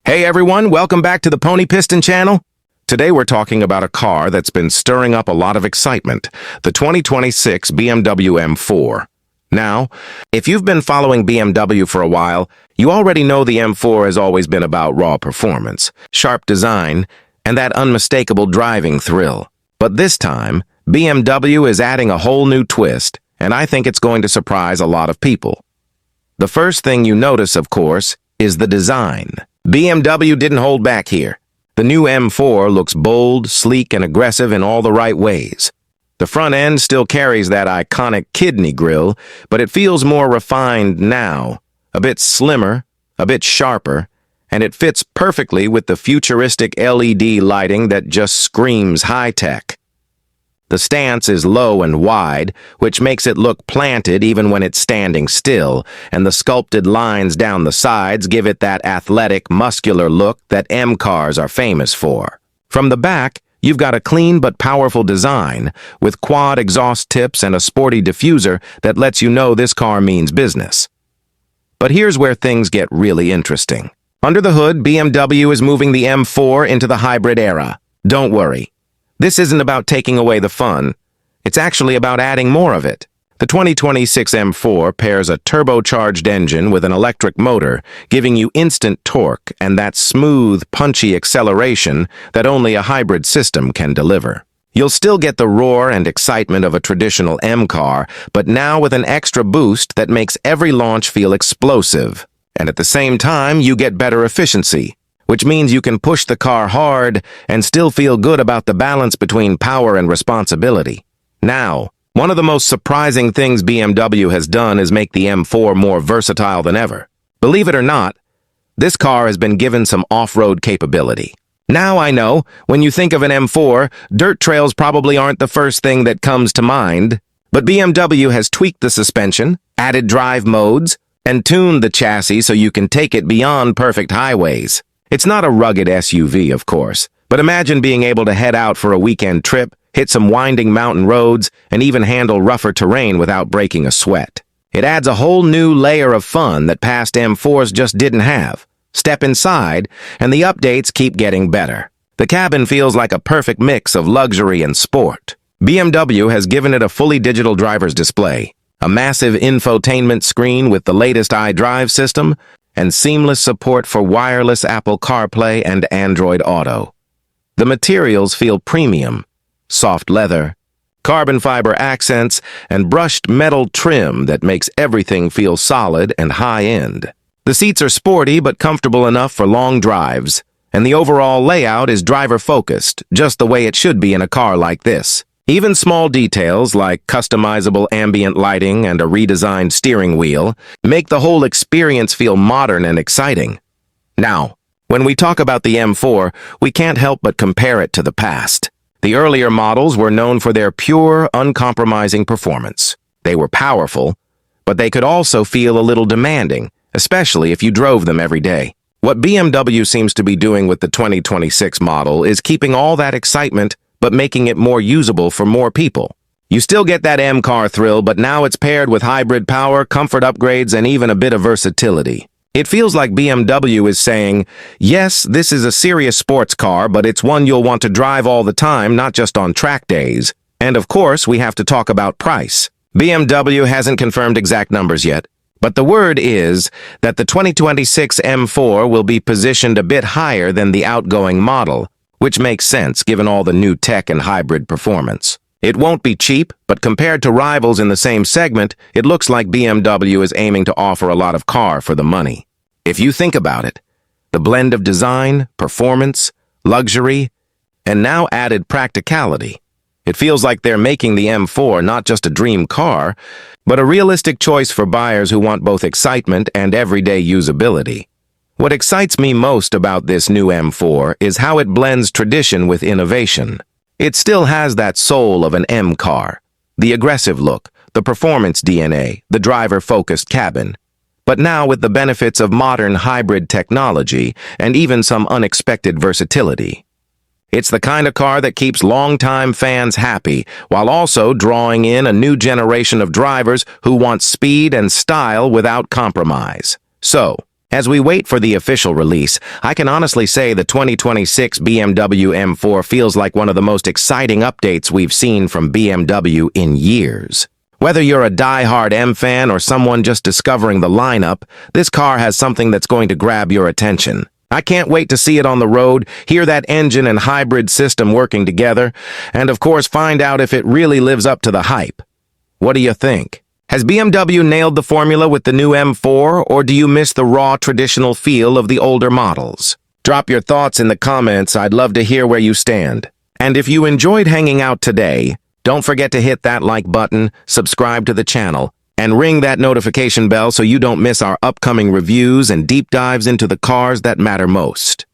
Hey everyone, welcome back to the Pony Piston channel. Today we're talking about a car that's been stirring up a lot of excitement, the 2026 BMW M4. Now, if you've been following BMW for a while, you already know the M4 has always been about raw performance, sharp design, and that unmistakable driving thrill. But this time, BMW is adding a whole new twist, and I think it's going to surprise a lot of people. The first thing you notice, of course, is the design. BMW didn't hold back here. The new M4 looks bold, sleek, and aggressive in all the right ways. The front end still carries that iconic kidney grille, but it feels more refined now, a bit slimmer, a bit sharper, and it fits perfectly with the futuristic LED lighting that just screams high-tech. The stance is low and wide, which makes it look planted even when it's standing still, and the sculpted lines down the sides give it that athletic, muscular look that M cars are famous for. From the back, you've got a clean but powerful design, with quad exhaust tips and a sporty diffuser that lets you know this car means business. But here's where things get really interesting. Under the hood, BMW is moving the M4 into the hybrid era. Don't worry. This isn't about taking away the fun. It's actually about adding more of it. The 2026 M4 pairs a turbocharged engine with an electric motor, giving you instant torque and that smooth, punchy acceleration that only a hybrid system can deliver. You'll still get the roar and excitement of a traditional M car, but now with an extra boost that makes every launch feel explosive. And at the same time, you get better efficiency, which means you can push the car hard and still feel good about the balance between power and responsibility. Now, one of the most surprising things BMW has done is make the M4 more versatile than ever. Believe it or not, this car has been given some off-road capability. Now I know, when you think of an M4, dirt trails probably aren't the first thing that comes to mind, but BMW has tweaked the suspension, added drive modes, and tuned the chassis so you can take it beyond perfect highways. It's not a rugged SUV, of course, but imagine being able to head out for a weekend trip, hit some winding mountain roads, and even handle rougher terrain without breaking a sweat. It adds a whole new layer of fun that past M4s just didn't have. Step inside, and the updates keep getting better. The cabin feels like a perfect mix of luxury and sport. BMW has given it a fully digital driver's display, a massive infotainment screen with the latest iDrive system, and seamless support for wireless Apple CarPlay and Android Auto. The materials feel premium: soft leather, carbon fiber accents, and brushed metal trim that makes everything feel solid and high-end. The seats are sporty but comfortable enough for long drives, and the overall layout is driver-focused, just the way it should be in a car like this. Even small details like customizable ambient lighting and a redesigned steering wheel make the whole experience feel modern and exciting. Now, when we talk about the M4, we can't help but compare it to the past. The earlier models were known for their pure, uncompromising performance. They were powerful, but they could also feel a little demanding, especially if you drove them every day. What BMW seems to be doing with the 2026 model is keeping all that excitement but making it more usable for more people. You still get that M car thrill, but now it's paired with hybrid power, comfort upgrades, and even a bit of versatility. It feels like BMW is saying, yes, this is a serious sports car, but it's one you'll want to drive all the time, not just on track days. And of course, we have to talk about price. BMW hasn't confirmed exact numbers yet, but the word is that the 2026 M4 will be positioned a bit higher than the outgoing model, which makes sense given all the new tech and hybrid performance. It won't be cheap, but compared to rivals in the same segment, it looks like BMW is aiming to offer a lot of car for the money. If you think about it, the blend of design, performance, luxury, and now added practicality, it feels like they're making the M4 not just a dream car, but a realistic choice for buyers who want both excitement and everyday usability. What excites me most about this new M4 is how it blends tradition with innovation. It still has that soul of an M car, the aggressive look, the performance DNA, the driver-focused cabin, but now with the benefits of modern hybrid technology and even some unexpected versatility. It's the kind of car that keeps longtime fans happy while also drawing in a new generation of drivers who want speed and style without compromise. So, As we wait for the official release, I can honestly say the 2026 BMW M4 feels like one of the most exciting updates we've seen from BMW in years. Whether you're a die-hard M fan or someone just discovering the lineup, this car has something that's going to grab your attention. I can't wait to see it on the road, hear that engine and hybrid system working together, and of course find out if it really lives up to the hype. What do you think? Has BMW nailed the formula with the new M4, or do you miss the raw, traditional feel of the older models? Drop your thoughts in the comments. I'd love to hear where you stand. And if you enjoyed hanging out today, don't forget to hit that like button, subscribe to the channel, and ring that notification bell so you don't miss our upcoming reviews and deep dives into the cars that matter most.